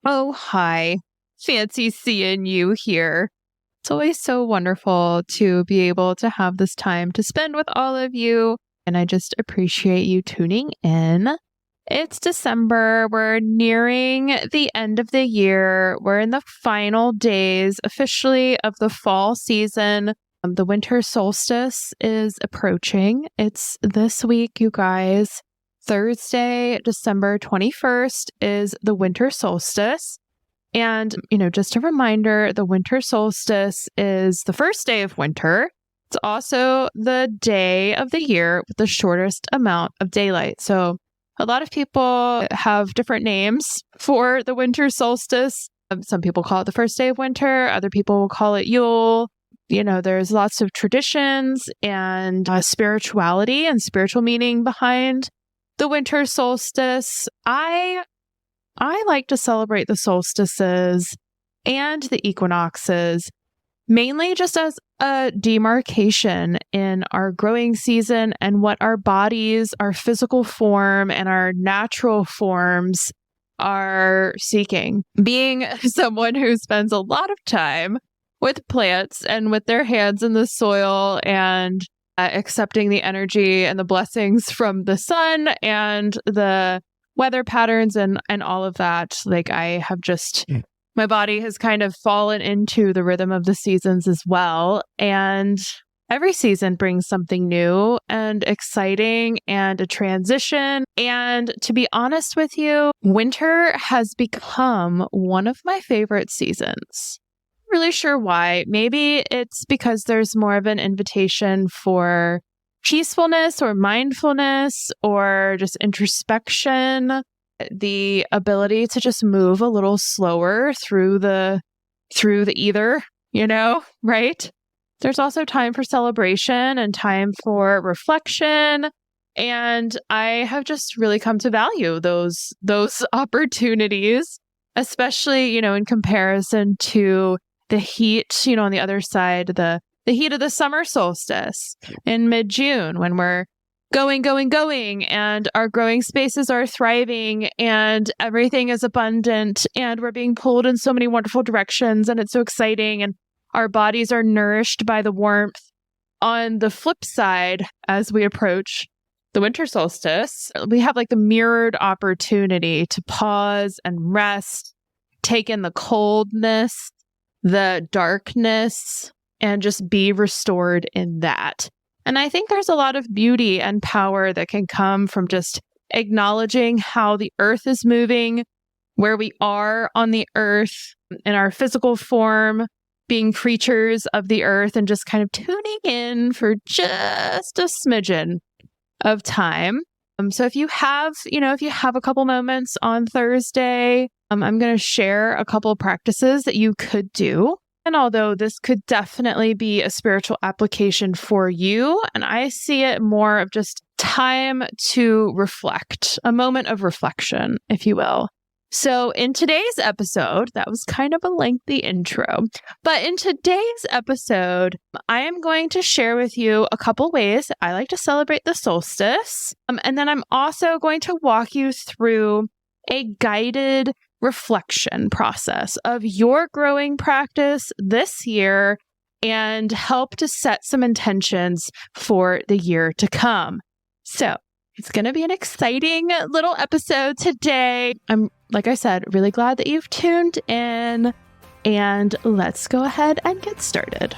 Oh, hi. Fancy seeing you here. It's always so wonderful to be able to have this time to spend with all of you. And I just appreciate you tuning in. It's December. We're nearing the end of the year. We're in the final days officially of the fall season. The winter solstice is approaching. It's this week, you guys. Thursday, December 21st is the winter solstice. And, just a reminder, the winter solstice is the first day of winter. It's also the day of the year with the shortest amount of daylight. So a lot of people have different names for the winter solstice. Some people call it the first day of winter. Other people will call it Yule. There's lots of traditions and spirituality and spiritual meaning behind the winter solstice. I like to celebrate the solstices and the equinoxes mainly just as a demarcation in our growing season and what our bodies, our physical form, and our natural forms are seeking. Being someone who spends a lot of time with plants and with their hands in the soil and accepting the energy and the blessings from the sun and the weather patterns and all of that. My body has kind of fallen into the rhythm of the seasons as well. And every season brings something new and exciting and a transition. And to be honest with you, winter has become one of my favorite seasons. Really sure why. Maybe it's because there's more of an invitation for peacefulness or mindfulness or just introspection, the ability to just move a little slower through the ether, right? There's also time for celebration and time for reflection. And I have just really come to value those opportunities, especially, in comparison to the heat, on the other side, the heat of the summer solstice in mid-June when we're going, and our growing spaces are thriving and everything is abundant and we're being pulled in so many wonderful directions and it's so exciting and our bodies are nourished by the warmth. On the flip side, as we approach the winter solstice, we have the mirrored opportunity to pause and rest, take in the coldness, the darkness, and just be restored in that. And I think there's a lot of beauty and power that can come from just acknowledging how the earth is moving, where we are on the earth in our physical form, being creatures of the earth, and just kind of tuning in for just a smidgen of time. So if you have a couple moments on Thursday, I'm going to share a couple of practices that you could do. And although this could definitely be a spiritual application for you, and I see it more of just time to reflect, a moment of reflection, if you will. So in today's episode, that was kind of a lengthy intro, but in today's episode, I am going to share with you a couple ways I like to celebrate the solstice. And then I'm also going to walk you through a guided reflection process of your growing practice this year and help to set some intentions for the year to come. So it's going to be an exciting little episode today. I'm, like I said, really glad that you've tuned in, and let's go ahead and get started.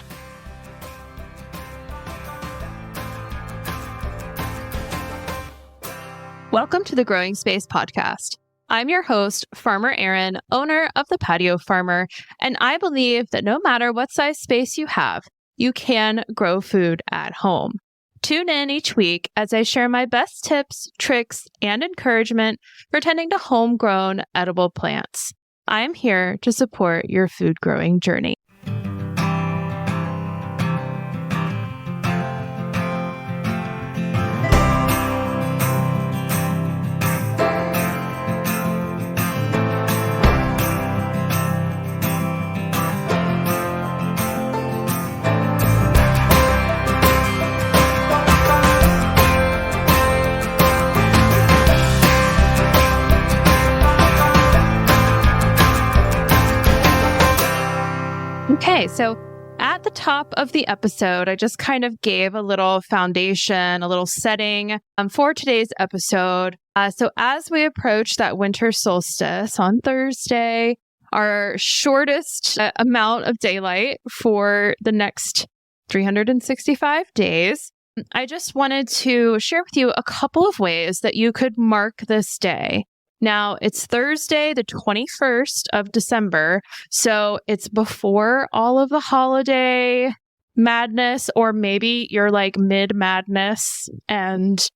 Welcome to the Growing Space Podcast. I'm your host, Farmer Erin, owner of The Patio Farmer, and I believe that no matter what size space you have, you can grow food at home. Tune in each week as I share my best tips, tricks, and encouragement for tending to homegrown edible plants. I'm here to support your food growing journey. Okay, so at the top of the episode, I just kind of gave a little foundation, a little setting for today's episode. So as we approach that winter solstice on Thursday, our shortest amount of daylight for the next 365 days, I just wanted to share with you a couple of ways that you could mark this day. Now, it's Thursday, the 21st of December, so it's before all of the holiday madness, or maybe you're like mid-madness and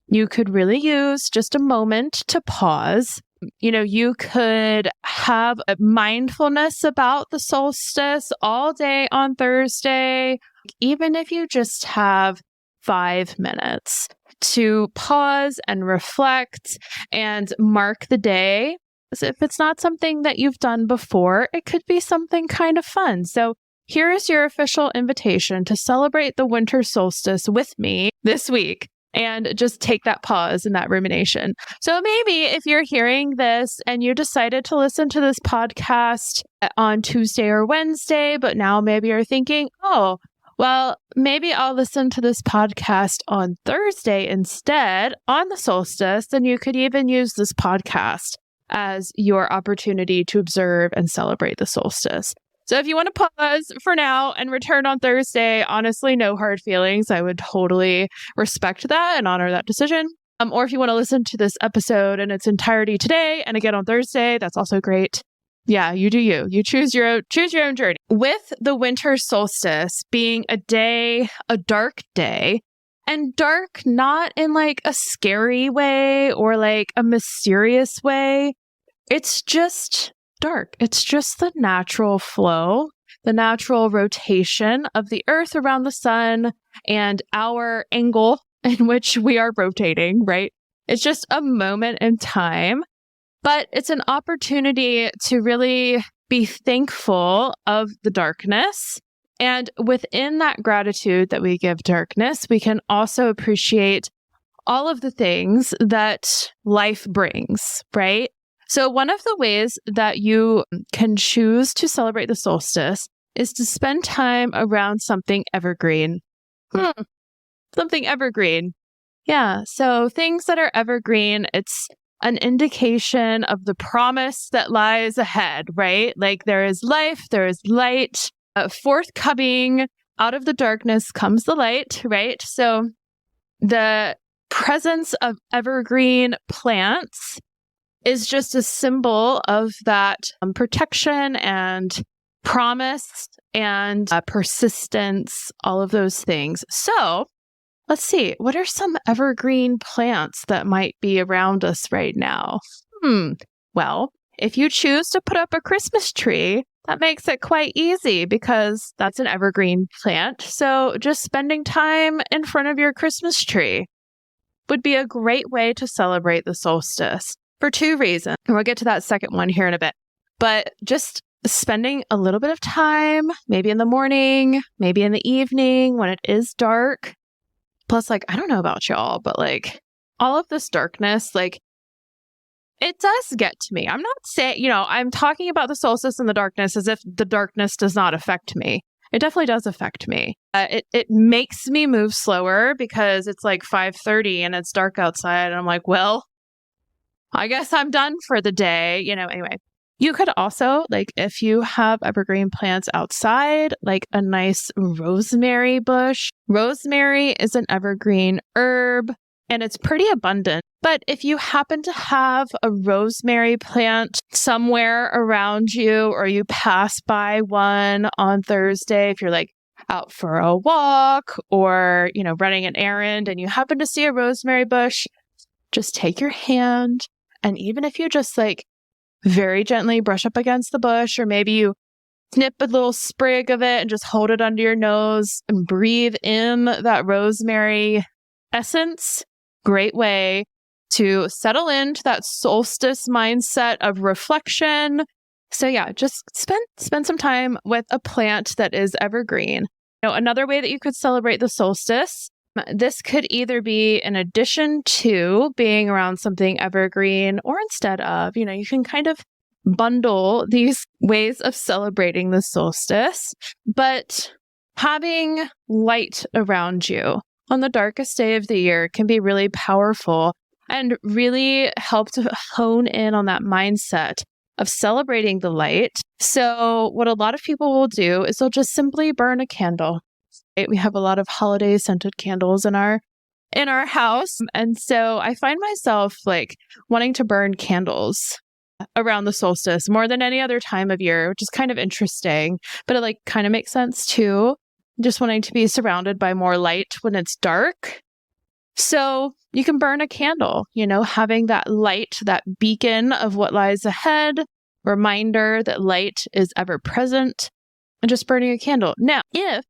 you could really use just a moment to pause. You could have a mindfulness about the solstice all day on Thursday, even if you just have 5 minutes to pause and reflect and mark the day. So if it's not something that you've done before, it could be something kind of fun. So here is your official invitation to celebrate the winter solstice with me this week and just take that pause and that rumination. So maybe if you're hearing this and you decided to listen to this podcast on Tuesday or Wednesday, but now maybe you're thinking, oh, well, maybe I'll listen to this podcast on Thursday instead on the solstice, then you could even use this podcast as your opportunity to observe and celebrate the solstice. So if you want to pause for now and return on Thursday, honestly, no hard feelings. I would totally respect that and honor that decision. Or if you want to listen to this episode in its entirety today and again on Thursday, that's also great. Yeah, you do you. You choose your own journey. With the winter solstice being a dark day, and dark not in like a scary way or like a mysterious way. It's just dark. It's just the natural flow, the natural rotation of the earth around the sun and our angle in which we are rotating, right? It's just a moment in time. But it's an opportunity to really be thankful of the darkness. And within that gratitude that we give darkness, we can also appreciate all of the things that life brings, right? So one of the ways that you can choose to celebrate the solstice is to spend time around something evergreen. Something evergreen. Yeah, so things that are evergreen, it's an indication of the promise that lies ahead, right? Like there is life, there is light, forthcoming. Out of the darkness comes the light, right? So the presence of evergreen plants is just a symbol of that protection and promise and persistence, all of those things. So let's see, what are some evergreen plants that might be around us right now? Well, if you choose to put up a Christmas tree, that makes it quite easy because that's an evergreen plant. So just spending time in front of your Christmas tree would be a great way to celebrate the solstice for 2 reasons. And we'll get to that second one here in a bit. But just spending a little bit of time, maybe in the morning, maybe in the evening when it is dark. Plus, like, I don't know about y'all, but like all of this darkness, like it does get to me. I'm not saying, I'm talking about the solstice and the darkness as if the darkness does not affect me. It definitely does affect me. It makes me move slower because it's like 5:30 and it's dark outside. And I'm like, well, I guess I'm done for the day. Anyway, you could also, like, if you have evergreen plants outside, like a nice rosemary bush. Rosemary is an evergreen herb and it's pretty abundant. But if you happen to have a rosemary plant somewhere around you or you pass by one on Thursday, if you're like out for a walk or, running an errand and you happen to see a rosemary bush, just take your hand. And even if you just like very gently brush up against the bush, or maybe you snip a little sprig of it and just hold it under your nose and breathe in that rosemary essence, great way to settle into that solstice mindset of reflection. So yeah, just spend some time with a plant that is evergreen. Another way that you could celebrate the solstice, this could either be in addition to being around something evergreen or instead of, you can kind of bundle these ways of celebrating the solstice, but having light around you on the darkest day of the year can be really powerful and really help to hone in on that mindset of celebrating the light. So what a lot of people will do is they'll just simply burn a candle. Right? We have a lot of holiday scented candles in our house. And so I find myself like wanting to burn candles around the solstice more than any other time of year, which is kind of interesting, but it like kind of makes sense too. Just wanting to be surrounded by more light when it's dark. So you can burn a candle, having that light, that beacon of what lies ahead, reminder that light is ever present, and just burning a candle. Now, if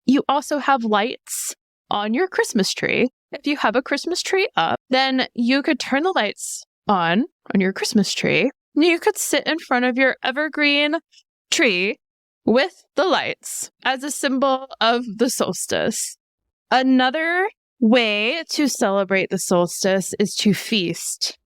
you also have lights on your Christmas tree, if you have a Christmas tree up, then you could turn the lights on your Christmas tree. And you could sit in front of your evergreen tree with the lights as a symbol of the solstice. Another way to celebrate the solstice is to feast.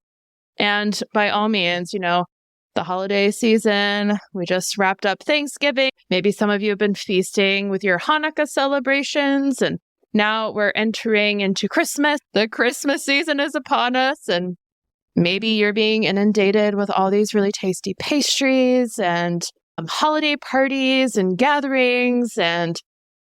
And by all means, the holiday season, we just wrapped up Thanksgiving. Maybe some of you have been feasting with your Hanukkah celebrations, and now we're entering into Christmas. The Christmas season is upon us, and maybe you're being inundated with all these really tasty pastries and holiday parties and gatherings and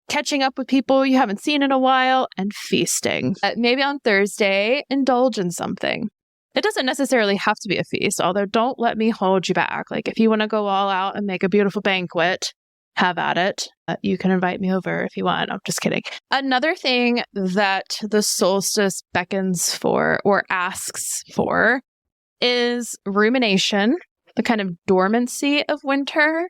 catching up with people you haven't seen in a while and feasting. Maybe on Thursday, indulge in something. It doesn't necessarily have to be a feast, although don't let me hold you back. Like if you want to go all out and make a beautiful banquet, have at it. You can invite me over if you want. I'm just kidding. Another thing that the solstice beckons for or asks for is rumination, the kind of dormancy of winter.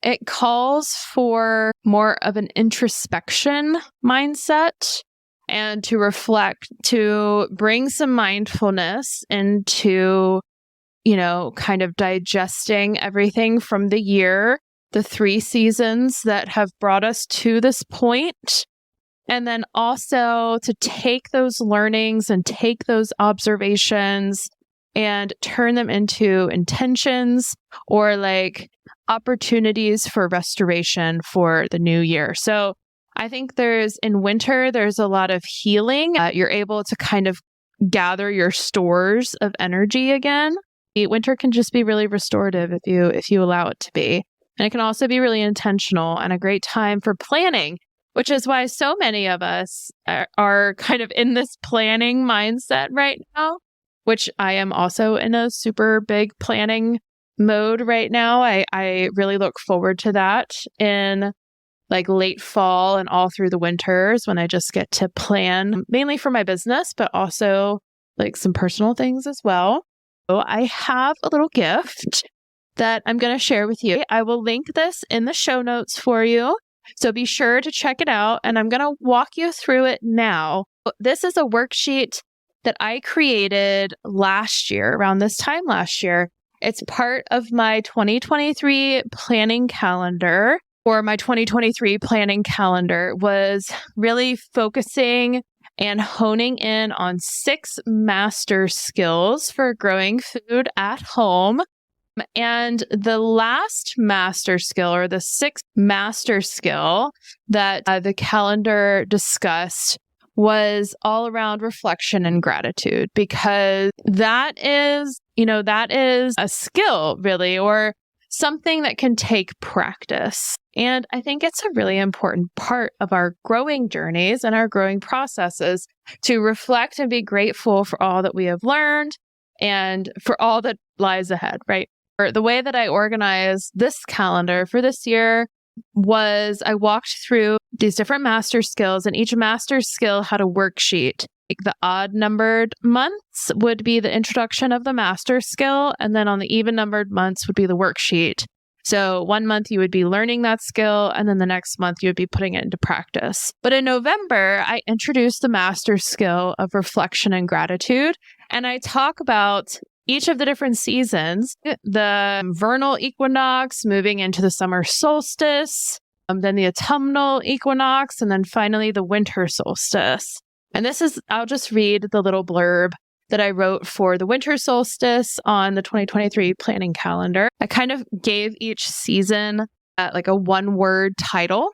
It calls for more of an introspection mindset and to reflect, to bring some mindfulness into, kind of digesting everything from the year, the 3 seasons that have brought us to this point. And then also to take those learnings and take those observations and turn them into intentions or like opportunities for restoration for the new year. So I think in winter, there's a lot of healing. You're able to kind of gather your stores of energy again. Winter can just be really restorative if you allow it to be. And it can also be really intentional and a great time for planning, which is why so many of us are kind of in this planning mindset right now, which I am also in a super big planning mode right now. I really look forward to that in like late fall and all through the winters when I just get to plan mainly for my business, but also like some personal things as well. So I have a little gift that I'm going to share with you. I will link this in the show notes for you. So be sure to check it out. And I'm going to walk you through it now. This is a worksheet that I created last year, around this time last year. It's part of my 2023 planning calendar, or my 2023 planning calendar was really focusing and honing in on 6 master skills for growing food at home. And the last master skill, or the 6th master skill that the calendar discussed, was all around reflection and gratitude, because that is a skill really, or something that can take practice. And I think it's a really important part of our growing journeys and our growing processes to reflect and be grateful for all that we have learned and for all that lies ahead, right? Or the way that I organized this calendar for this year was I walked through these different master skills, and each master skill had a worksheet. Like the odd numbered months would be the introduction of the master skill, and then on the even numbered months would be the worksheet. So one month you would be learning that skill, and then the next month you would be putting it into practice. But in November, I introduced the master skill of reflection and gratitude, and I talk about each of the different seasons, the vernal equinox moving into the summer solstice, then the autumnal equinox, and then finally the winter solstice. And I'll just read the little blurb that I wrote for the winter solstice on the 2023 planning calendar. I kind of gave each season like a one-word title.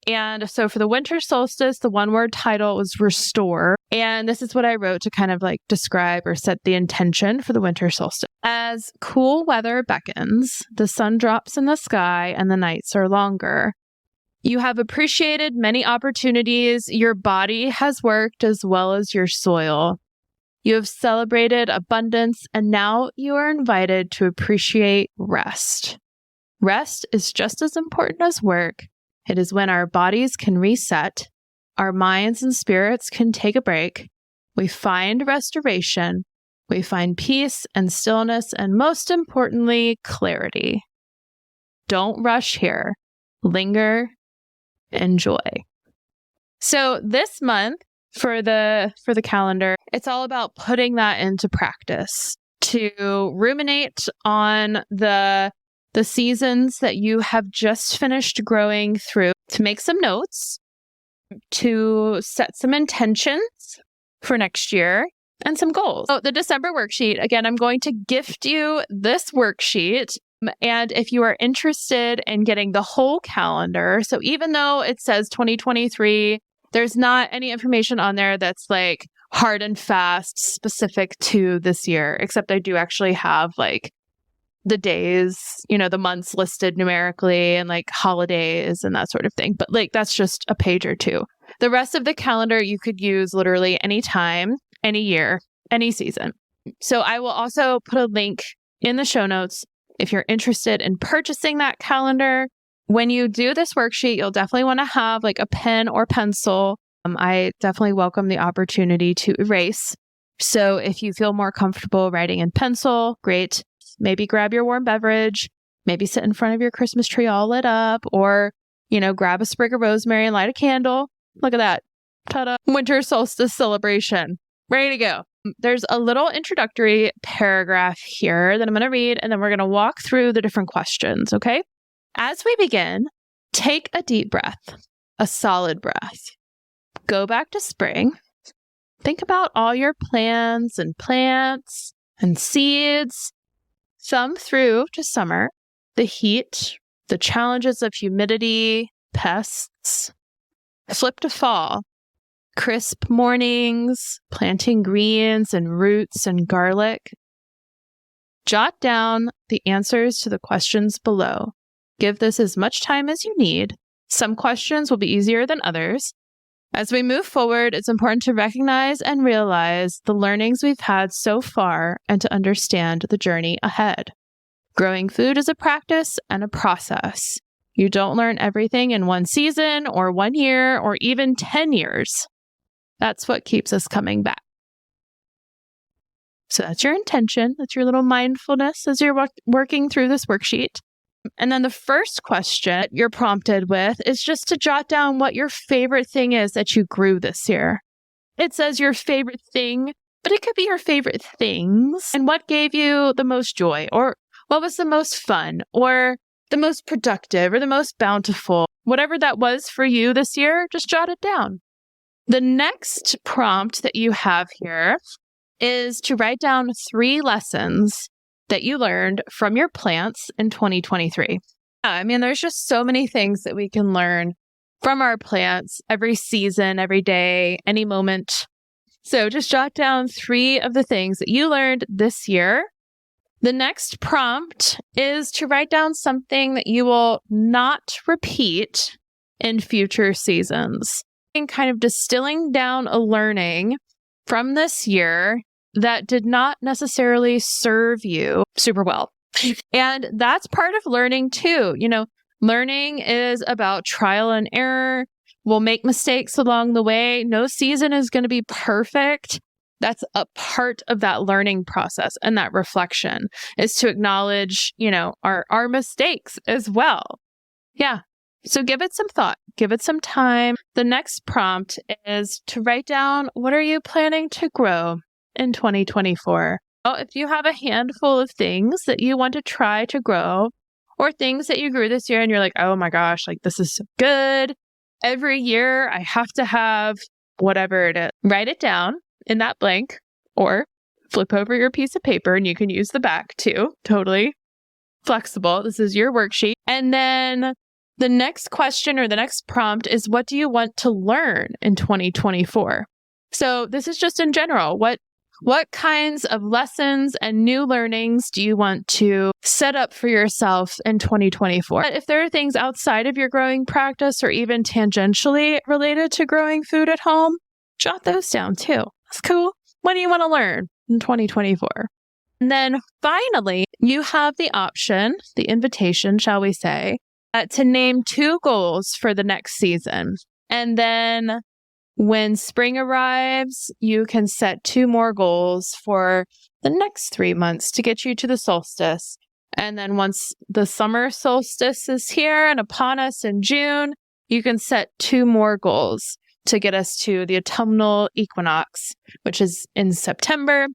And so for the winter solstice, the one-word title was restore. And this is what I wrote to kind of like describe or set the intention for the winter solstice. As cool weather beckons, the sun drops in the sky and the nights are longer. You have appreciated many opportunities. Your body has worked as well as your soil. You have celebrated abundance, and now you are invited to appreciate rest. Rest is just as important as work. It is when our bodies can reset, our minds and spirits can take a break. We find restoration. We find peace and stillness, and most importantly, clarity. Don't rush here. Linger. Enjoy. So this month for the calendar, it's all about putting that into practice, to ruminate on the seasons that you have just finished growing through, to make some notes, to set some intentions for next year and some goals. So the December worksheet, again, I'm going to gift you this worksheet. And if you are interested in getting the whole calendar, so even though it says 2023, there's not any information on there that's like hard and fast specific to this year, except I do actually have like the days, the months listed numerically and like holidays and that sort of thing. But like, that's just a page or two. The rest of the calendar you could use literally any time, any year, any season. So I will also put a link in the show notes if you're interested in purchasing that calendar. When you do this worksheet, you'll definitely want to have like a pen or pencil. I definitely welcome the opportunity to erase. So if you feel more comfortable writing in pencil, great. Maybe grab your warm beverage, maybe sit in front of your Christmas tree all lit up, or, grab a sprig of rosemary and light a candle. Look at that. Ta-da. Winter solstice celebration. Ready to go. There's a little introductory paragraph here that I'm going to read, and then we're going to walk through the different questions, okay? As we begin, take a deep breath, a solid breath. Go back to spring. Think about all your plans and plants and seeds. Thumb through to summer, the heat, the challenges of humidity, pests. Flip to fall. Crisp mornings, planting greens and roots and garlic. Jot down the answers to the questions below. Give this as much time as you need. Some questions will be easier than others. As we move forward, it's important to recognize and realize the learnings we've had so far and to understand the journey ahead. Growing food is a practice and a process. You don't learn everything in one season or 1 year or even 10 years. That's what keeps us coming back. So that's your intention. That's your little mindfulness as you're working through this worksheet. And then the first question you're prompted with is just to jot down what your favorite thing is that you grew this year. It says your favorite thing, but it could be your favorite things. And what gave you the most joy, or what was the most fun, or the most productive, or the most bountiful. Whatever that was for you this year, just jot it down. The next prompt that you have here is to write down 3 lessons that you learned from your plants in 2023. There's just so many things that we can learn from our plants every season, every day, any moment. So just jot down 3 of the things that you learned this year. The next prompt is to write down something that you will not repeat in future seasons. And kind of distilling down a learning from this year that did not necessarily serve you super well. And that's part of learning too. Learning is about trial and error. We'll make mistakes along the way. No season is going to be perfect. That's a part of that learning process, and that reflection is to acknowledge, our mistakes as well. Yeah. So give it some thought, give it some time. The next prompt is to write down, what are you planning to grow in 2024? Well, if you have a handful of things that you want to try to grow, or things that you grew this year and you're like, oh my gosh, like this is so good. Every year I have to have whatever it is. Write it down in that blank, or flip over your piece of paper and you can use the back too. Totally flexible. This is your worksheet. And then the next question or the next prompt is, what do you want to learn in 2024? So this is just in general. What kinds of lessons and new learnings do you want to set up for yourself in 2024? If there are things outside of your growing practice or even tangentially related to growing food at home, jot those down too. That's cool. What do you want to learn in 2024? And then finally, you have the option, the invitation, shall we say, to name 2 goals for the next season. And then when spring arrives, you can set 2 more goals for the next 3 months to get you to the solstice. And then once the summer solstice is here and upon us in June, you can set 2 more goals to get us to the autumnal equinox, which is in September.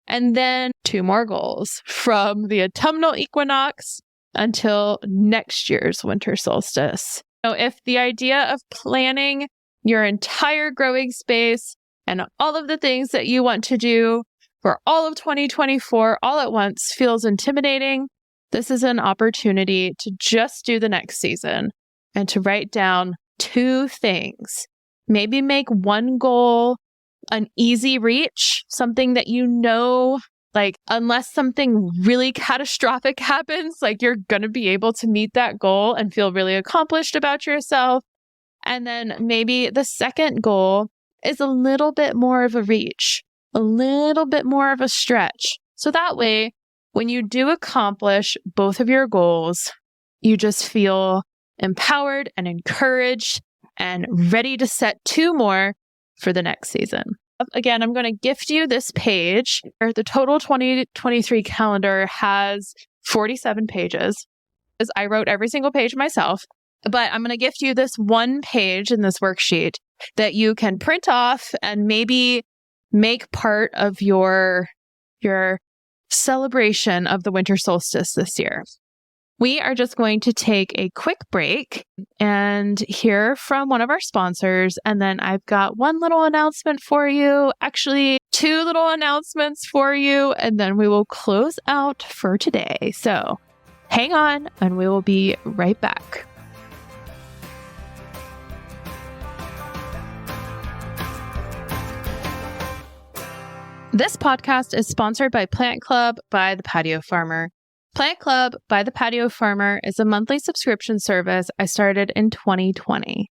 And then 2 more goals from the autumnal equinox until next year's winter solstice. So if the idea of planning your entire growing space and all of the things that you want to do for all of 2024 all at once feels intimidating, this is an opportunity to just do the next season and to write down 2 things. Maybe make one goal an easy reach, something that you know, like unless something really catastrophic happens, like you're going to be able to meet that goal and feel really accomplished about yourself. And then maybe the second goal is a little bit more of a reach, a little bit more of a stretch. So that way, when you do accomplish both of your goals, you just feel empowered and encouraged and ready to set 2 more for the next season. Again, I'm going to gift you this page. The total 2023 calendar has 47 pages. I wrote every single page myself, but I'm going to gift you this one page in this worksheet that you can print off and maybe make part of your celebration of the winter solstice this year. We are just going to take a quick break and hear from one of our sponsors. And then I've got one little announcement for you, actually 2 little announcements for you, and then we will close out for today. So hang on and we will be right back. This podcast is sponsored by Plant Club by the Patio Farmer. Plant Club by the Patio Farmer is a monthly subscription service I started in 2020.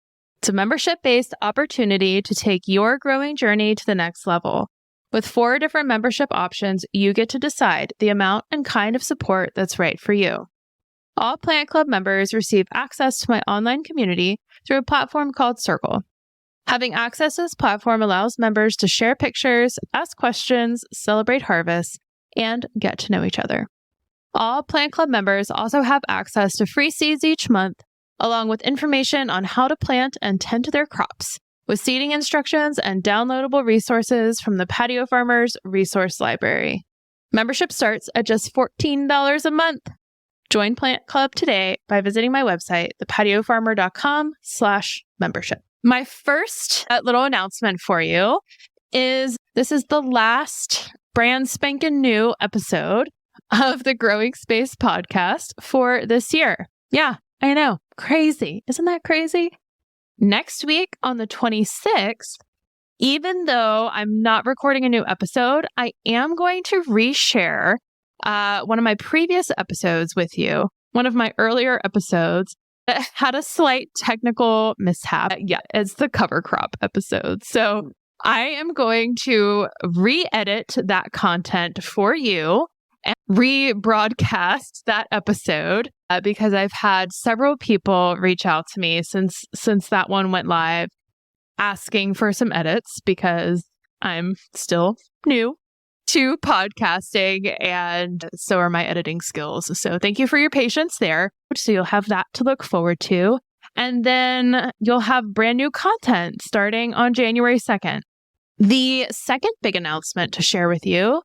It's a membership-based opportunity to take your growing journey to the next level. With 4 different membership options, you get to decide the amount and kind of support that's right for you. All Plant Club members receive access to my online community through a platform called Circle. Having access to this platform allows members to share pictures, ask questions, celebrate harvests, and get to know each other. All Plant Club members also have access to free seeds each month, along with information on how to plant and tend to their crops, with seeding instructions and downloadable resources from the Patio Farmers Resource Library. Membership starts at just $14 a month. Join Plant Club today by visiting my website, thepatiofarmer.com/membership. My first little announcement for you is this is the last brand spanking new episode of the Growing Space podcast for this year. Yeah, I know. Crazy. Isn't that crazy? Next week on the 26th, even though I'm not recording a new episode, I am going to reshare one of my previous episodes with you, one of my earlier episodes that had a slight technical mishap. Yeah, it's the cover crop episode. So I am going to re-edit that content for you and rebroadcast that episode because I've had several people reach out to me since that one went live asking for some edits because I'm still new to podcasting and so are my editing skills. So thank you for your patience there. So you'll have that to look forward to. And then you'll have brand new content starting on January 2nd. The second big announcement to share with you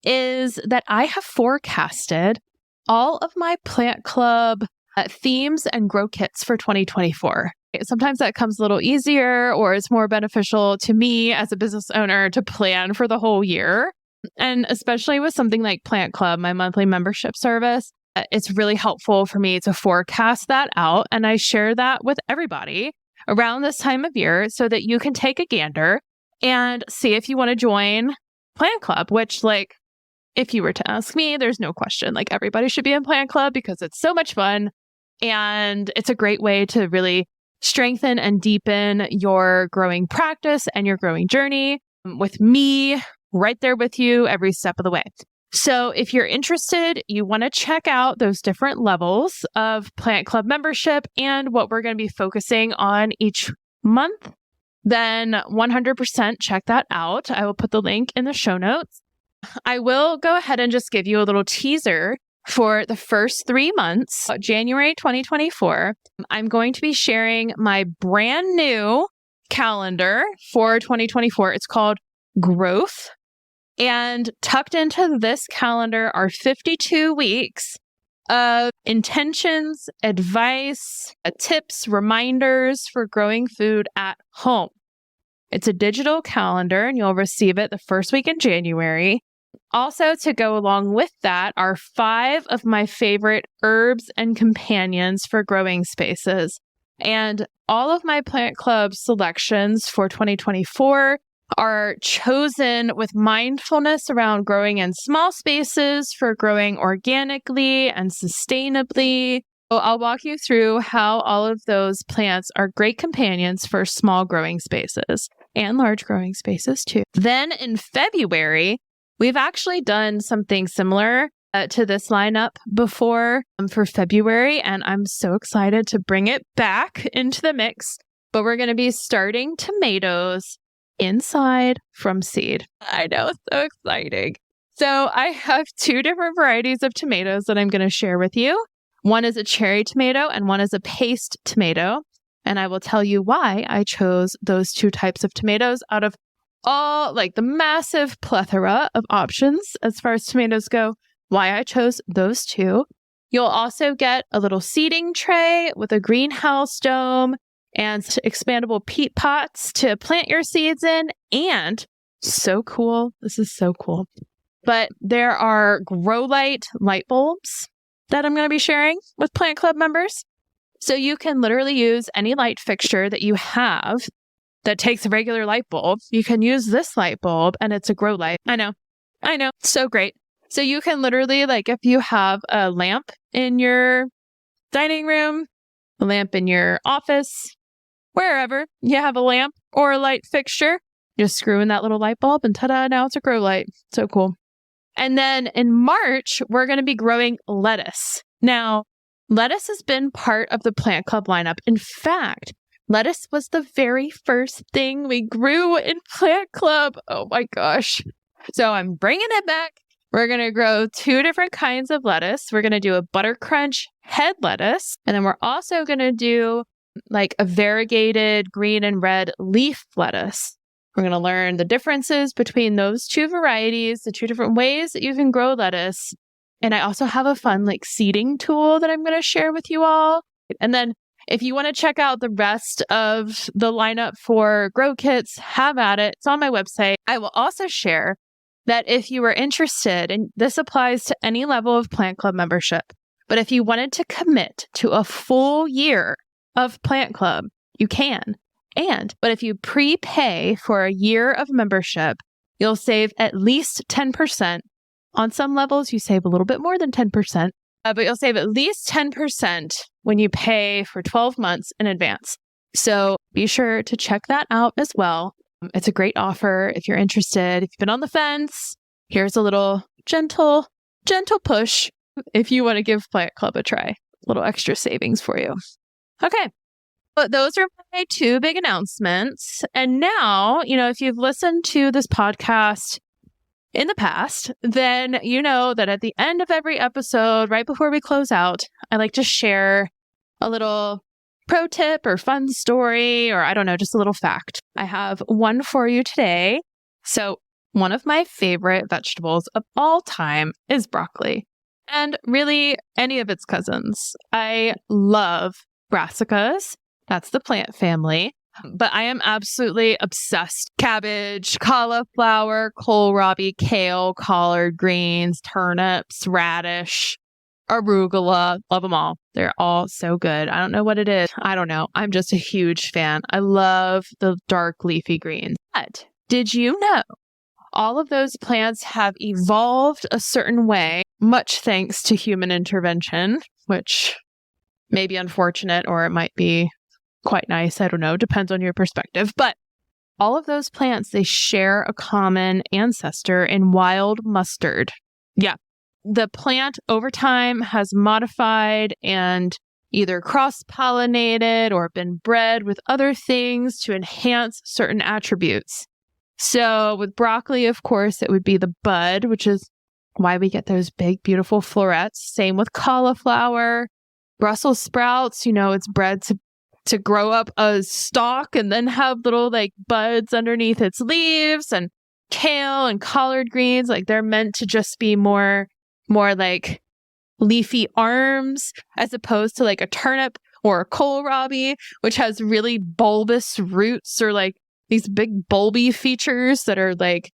is that I have forecasted all of my Plant Club themes and grow kits for 2024. Sometimes that comes a little easier or it's more beneficial to me as a business owner to plan for the whole year. And especially with something like Plant Club, my monthly membership service, it's really helpful for me to forecast that out. And I share that with everybody around this time of year so that you can take a gander and see if you want to join Plant Club, which, like, if you were to ask me, there's no question. Like, everybody should be in Plant Club because it's so much fun. And it's a great way to really strengthen and deepen your growing practice and your growing journey with me right there with you every step of the way. So if you're interested, you want to check out those different levels of Plant Club membership and what we're going to be focusing on each month, then 100% check that out. I will put the link in the show notes. I will go ahead and just give you a little teaser for the first 3 months, January 2024. I'm going to be sharing my brand new calendar for 2024. It's called Growth. And tucked into this calendar are 52 weeks of intentions, advice, tips, reminders for growing food at home. It's a digital calendar and you'll receive it the first week in January. Also, to go along with that are 5 of my favorite herbs and companions for growing spaces. And all of my Plant Club selections for 2024 are chosen with mindfulness around growing in small spaces for growing organically and sustainably. So I'll walk you through how all of those plants are great companions for small growing spaces and large growing spaces too. Then in February, we've actually done something similar to this lineup before for February, and I'm so excited to bring it back into the mix. But we're going to be starting tomatoes inside from seed. I know, so exciting. So I have 2 different varieties of tomatoes that I'm going to share with you. One is a cherry tomato and one is a paste tomato. And I will tell you why I chose those 2 types of tomatoes out of all, like, the massive plethora of options as far as tomatoes go, why I chose those 2. You'll also get a little seeding tray with a greenhouse dome and expandable peat pots to plant your seeds in. And so cool. This is so cool. But there are grow light bulbs that I'm going to be sharing with Plant Club members. So you can literally use any light fixture that you have that takes a regular light bulb. You can use this light bulb and it's a grow light. I know. So great. So you can literally, like, if you have a lamp in your dining room, a lamp in your office, wherever you have a lamp or a light fixture, just screw in that little light bulb and ta-da, now it's a grow light. So cool. And then in March, we're going to be growing lettuce. Now, lettuce has been part of the Plant Club lineup. In fact, lettuce was the very first thing we grew in Plant Club. Oh my gosh. So I'm bringing it back. We're going to grow 2 different kinds of lettuce. We're going to do a butter crunch head lettuce. And then we're also going to do like a variegated green and red leaf lettuce. We're going to learn the differences between those 2 varieties, the 2 different ways that you can grow lettuce. And I also have a fun, like, seeding tool that I'm going to share with you all. And then if you want to check out the rest of the lineup for grow kits, have at it. It's on my website. I will also share that if you are interested, and this applies to any level of Plant Club membership, but if you wanted to commit to a full year of Plant Club, you can. But if you prepay for a year of membership, you'll save at least 10%. On some levels, you save a little bit more than 10%, but you'll save at least 10% when you pay for 12 months in advance. So be sure to check that out as well. It's a great offer if you're interested. If you've been on the fence, here's a little gentle push if you want to give Plant Club a try. A little extra savings for you. Okay. But those are my 2 big announcements. And now, if you've listened to this podcast in the past, then you know that at the end of every episode, right before we close out, I like to share a little pro tip or fun story, or I don't know, just a little fact. I have one for you today. So one of my favorite vegetables of all time is broccoli, and really any of its cousins. I love brassicas. That's the plant family. But I am absolutely obsessed. Cabbage, cauliflower, kohlrabi, kale, collard greens, turnips, radish, arugula. Love them all. They're all so good. I don't know what it is. I don't know. I'm just a huge fan. I love the dark leafy greens. But did you know all of those plants have evolved a certain way, much thanks to human intervention, which may be unfortunate or it might be quite nice. I don't know. Depends on your perspective. But all of those plants, they share a common ancestor in wild mustard. Yeah. The plant over time has modified and either cross-pollinated or been bred with other things to enhance certain attributes. So with broccoli, of course, it would be the bud, which is why we get those big, beautiful florets. Same with cauliflower. Brussels sprouts, it's bred to grow up a stalk and then have little like buds underneath its leaves. And kale and collard greens, like they're meant to just be more like leafy arms as opposed to like a turnip or a kohlrabi, which has really bulbous roots or like these big bulby features that are like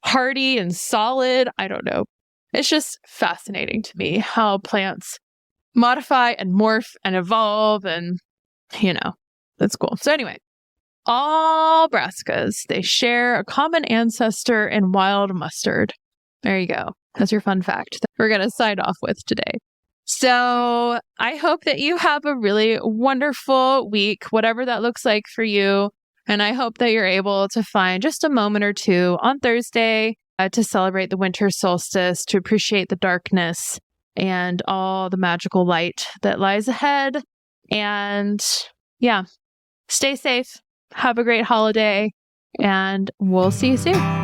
hardy and solid. I don't know. It's just fascinating to me how plants modify and morph and evolve, and that's cool. So anyway, all brassicas, they share a common ancestor in wild mustard. There you go. That's your fun fact that we're going to sign off with today. So I hope that you have a really wonderful week, whatever that looks like for you. And I hope that you're able to find just a moment or two on Thursday to celebrate the winter solstice, to appreciate the darkness and all the magical light that lies ahead. And yeah, stay safe. Have a great holiday, and we'll see you soon.